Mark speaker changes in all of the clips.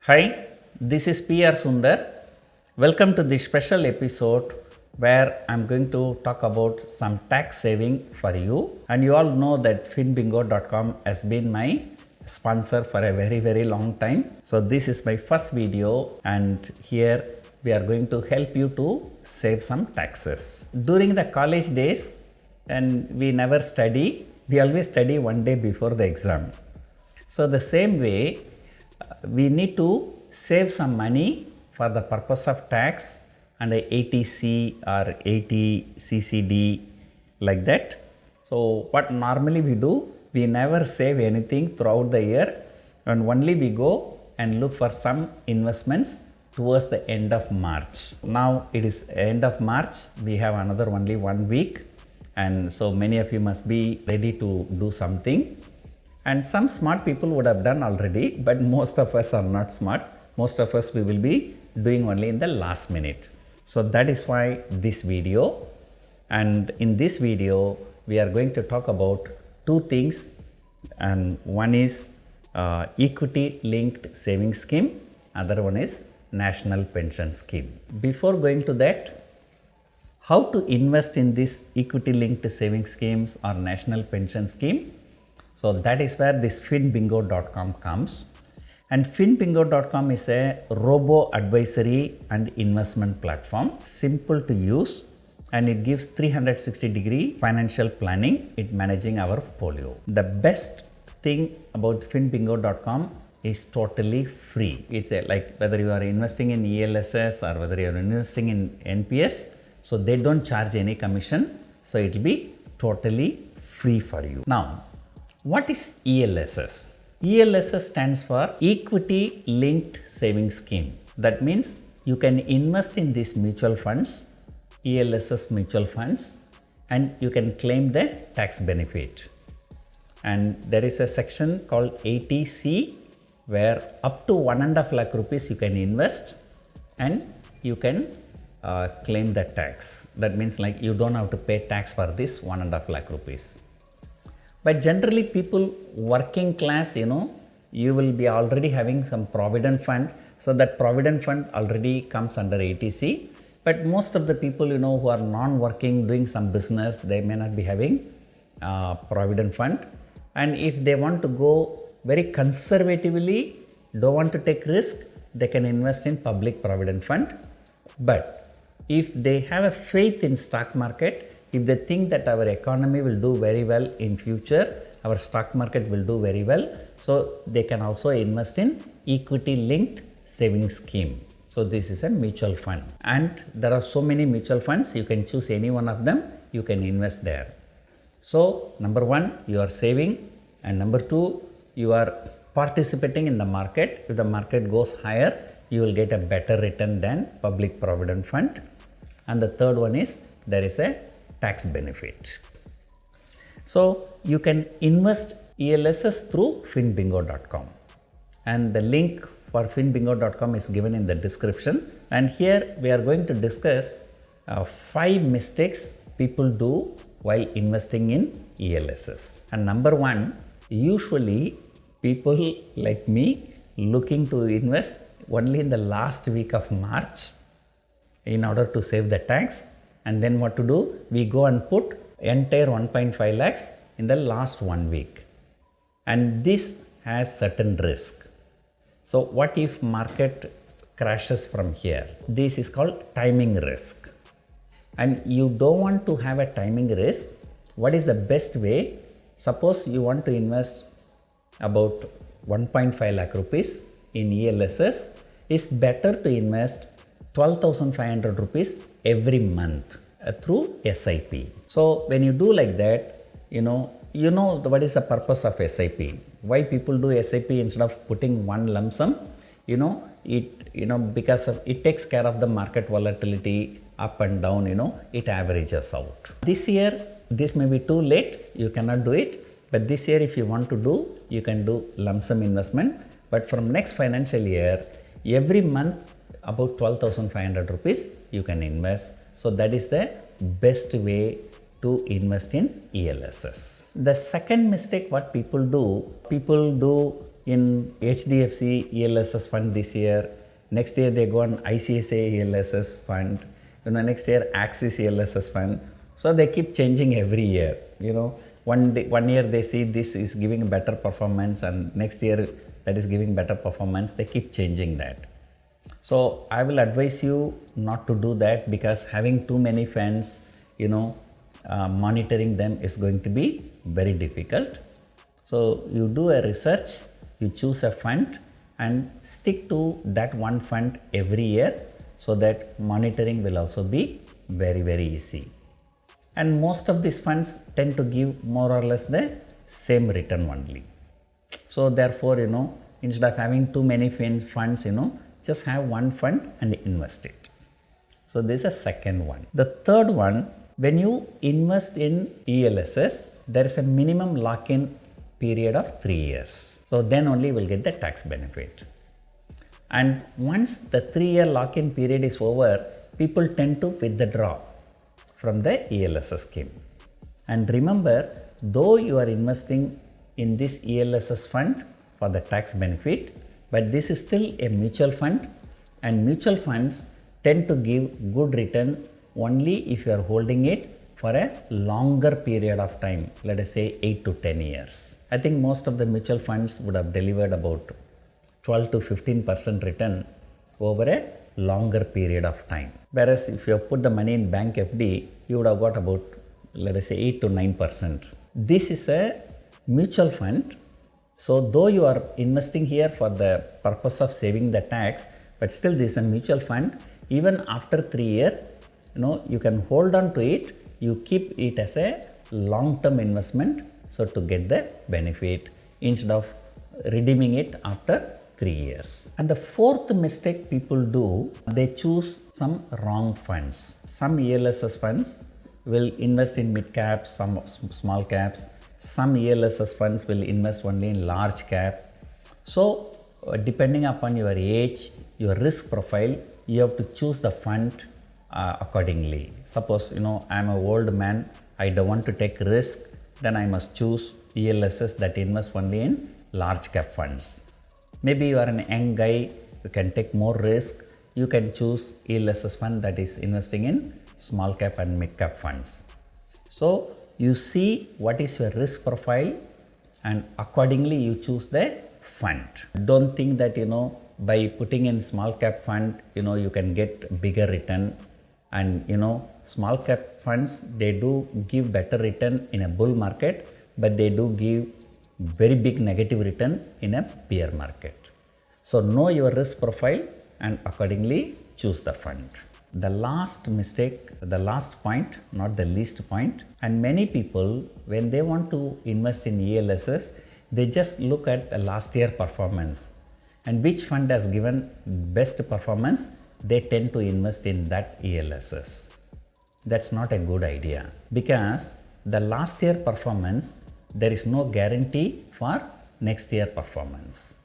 Speaker 1: Hi, this is PR Sundar. Welcome to this special episode where I'm going to talk about some tax saving for you. And you all know that Finbingo.com has been my sponsor for a very long time. So this is my first video, and here we are going to help you to save some taxes. During the college days, and we never study, we always study one day before the exam. So the same way, we need to save some money for the purpose of tax and a ATC or ATCCD like that. So what normally we do, we never save anything throughout the year, and only we go and look for some investments towards the end of March. Now it is end of March, we have another only 1 week, and so many of you must be ready to do something. And some smart people would have done already, but most of us are not smart. Most of us we will be doing only in the last minute. So that is why this video. And in this video, we are going to talk about two things. And one is equity linked savings scheme. Other one is national pension scheme. Before going to that, how to invest in this equity linked savings schemes or national pension scheme? So that is where this Finbingo.com comes. And Finbingo.com is a robo advisory and investment platform, simple to use, and it gives 360-degree financial planning in managing our portfolio. The best thing about Finbingo.com is totally free. It's like whether you are investing in ELSS or whether you are investing in NPS, so they don't charge any commission, so it will be totally free for you. Now, what is ELSS? ELSS stands for Equity Linked Savings Scheme. That means you can invest in these mutual funds, ELSS mutual funds, and you can claim the tax benefit. And there is a section called ATC where up to 1.5 lakh rupees you can invest and you can claim the tax. That means like you don't have to pay tax for this 1.5 lakh rupees. But generally people working class, you will be already having some provident fund. So that provident fund already comes under ATC. But most of the people, who are non-working, doing some business, they may not be having provident fund. And if they want to go very conservatively, don't want to take risk, they can invest in public provident fund. But if they have a faith in stock market, if they think that our economy will do very well in future, our stock market will do very well, so they can also invest in equity linked savings scheme. So this is a mutual fund, and there are so many mutual funds, you can choose any one of them, you can invest there. So number one, you are saving, and number two, you are participating in the market. If the market goes higher, you will get a better return than public provident fund. And the third one is there is a tax benefit. So you can invest ELSS through Finbingo.com, and the link for Finbingo.com is given in the description. And here we are going to discuss 5 mistakes people do while investing in ELSS. And number one, usually people like me looking to invest only in the last week of March in order to save the tax. And then what to do? We go and put entire 1.5 lakhs in the last 1 week. And this has certain risk. So what if market crashes from here? This is called timing risk. And you don't want to have a timing risk. What is the best way? Suppose you want to invest about 1.5 lakh rupees in ELSS. It's better to invest 12,500 rupees every month through SIP. So when you do like that, what is the purpose of SIP? Why people do SIP instead of putting one lump sum? Because it takes care of the market volatility up and down, it averages out. This year, this may be too late, you cannot do it. But this year if you want to do, you can do lump sum investment. But from next financial year, every month about 12,500 rupees you can invest. So that is the best way to invest in ELSS. The second mistake what people do in HDFC ELSS fund this year, next year they go on ICICI ELSS fund, next year Axis ELSS fund. So they keep changing every year. One year they see this is giving better performance, and next year that is giving better performance. They keep changing that. So I will advise you not to do that, because having too many funds, monitoring them is going to be very difficult. So you do a research, you choose a fund and stick to that one fund every year, so that monitoring will also be very, very easy. And most of these funds tend to give more or less the same return only. So therefore, instead of having too many funds, just have one fund and invest it. So this is a second one. The third one, when you invest in ELSS, there is a minimum lock-in period of 3 years. So then only you will get the tax benefit. And once the 3-year lock-in period is over, people tend to withdraw from the ELSS scheme. And remember, though you are investing in this ELSS fund for the tax benefit, but this is still a mutual fund, and mutual funds tend to give good return only if you are holding it for a longer period of time, let us say 8 to 10 years. I think most of the mutual funds would have delivered about 12 to 15% return over a longer period of time. Whereas if you have put the money in bank FD, you would have got about, let us say, 8 to 9%. This is a mutual fund. So though you are investing here for the purpose of saving the tax, but still this is a mutual fund. Even after 3 years, you can hold on to it. You keep it as a long-term investment, so to get the benefit instead of redeeming it after 3 years. And the fourth mistake people do, they choose some wrong funds. Some ELSS funds will invest in mid caps, some small caps. Some ELSS funds will invest only in large cap. So depending upon your age, your risk profile, you have to choose the fund accordingly. Suppose, I am an old man, I don't want to take risk, then I must choose ELSS that invest only in large cap funds. Maybe you are an young guy, you can take more risk, you can choose ELSS fund that is investing in small cap and mid cap funds. So you see what is your risk profile, and accordingly you choose the fund. Don't think that, by putting in small cap fund, you can get bigger return. And, small cap funds, they do give better return in a bull market, but they do give very big negative return in a bear market. So know your risk profile and accordingly choose the fund. The last mistake, the last point, not the least point, and many people, when they want to invest in ELSS, they just look at the last year performance, and which fund has given best performance, they tend to invest in that ELSS. That's not a good idea, because the last year performance, there is no guarantee for next year performance.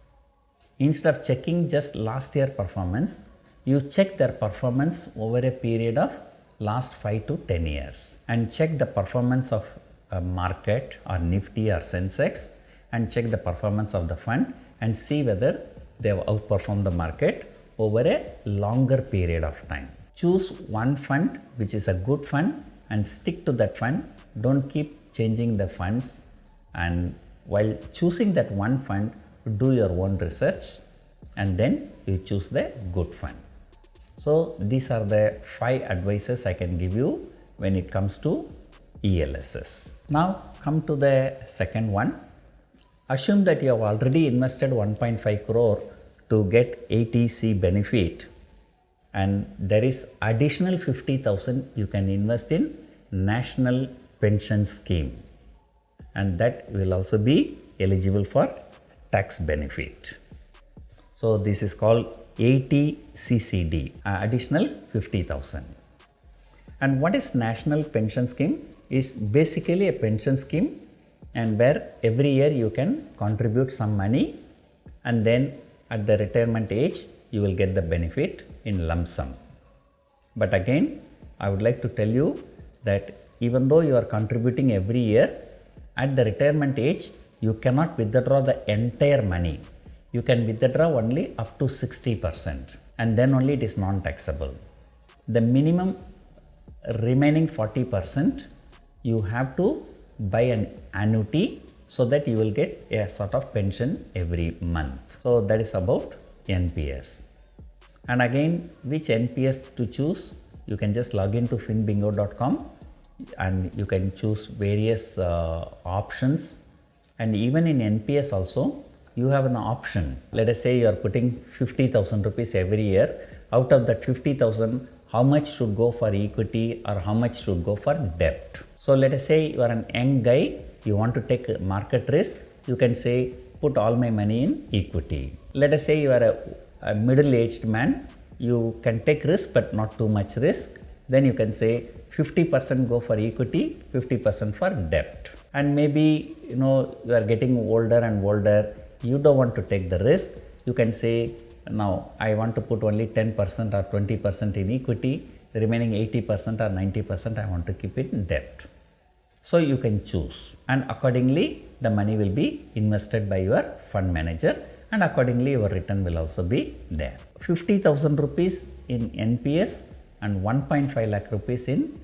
Speaker 1: Instead of checking just last year performance, you check their performance over a period of last 5 to 10 years, and check the performance of a market or Nifty or Sensex, and check the performance of the fund and see whether they have outperformed the market over a longer period of time. Choose one fund which is a good fund and stick to that fund. Don't keep changing the funds, and while choosing that one fund, do your own research and then you choose the good fund. So these are the 5 advices I can give you when it comes to ELSS. Now come to the second one. Assume that you have already invested 1.5 crore to get ATC benefit, and there is additional 50,000 you can invest in National Pension Scheme, and that will also be eligible for tax benefit. So this is called ATCCD, additional 50,000. And what is National Pension Scheme? Is basically a pension scheme, and where every year you can contribute some money, and then at the retirement age you will get the benefit in lump sum. But again, I would like to tell you that even though you are contributing every year, at the retirement age you cannot withdraw the entire money. You can withdraw only up to 60%, and then only it is non-taxable. The minimum remaining 40% you have to buy an annuity so that you will get a sort of pension every month. So that is about NPS. And again, which NPS to choose? You can just log into finbingo.com and you can choose various options. And even in NPS also, you have an option. Let us say you are putting 50,000 rupees every year. Out of that 50,000, how much should go for equity or how much should go for debt? So let us say you are an young guy, you want to take market risk, you can say put all my money in equity. Let us say you are a middle-aged man, you can take risk but not too much risk. Then you can say 50% go for equity, 50% for debt. And maybe you are getting older and older, you don't want to take the risk. You can say now I want to put only 10% or 20% in equity, the remaining 80% or 90% I want to keep it in debt. So you can choose, and accordingly the money will be invested by your fund manager, and accordingly your return will also be there. 50,000 rupees in NPS and 1.5 lakh rupees in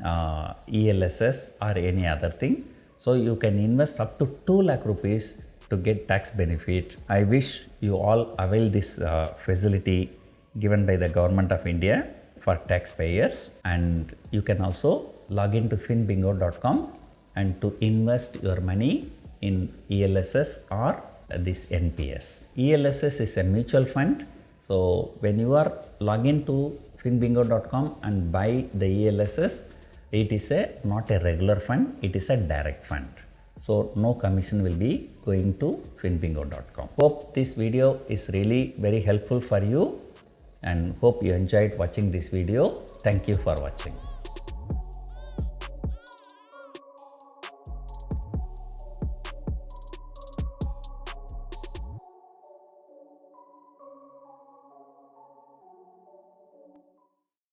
Speaker 1: ELSS or any other thing. So you can invest up to 2 lakh rupees to get tax benefit. I wish you all avail this facility given by the Government of India for taxpayers, and you can also log into finbingo.com and to invest your money in ELSS or this NPS. ELSS is a mutual fund. So when you are log into finbingo.com and buy the ELSS, it is not a regular fund, it is a direct fund. So no commission will be going to finbingo.com. Hope this video is really very helpful for you and hope you enjoyed watching this video. Thank you for watching.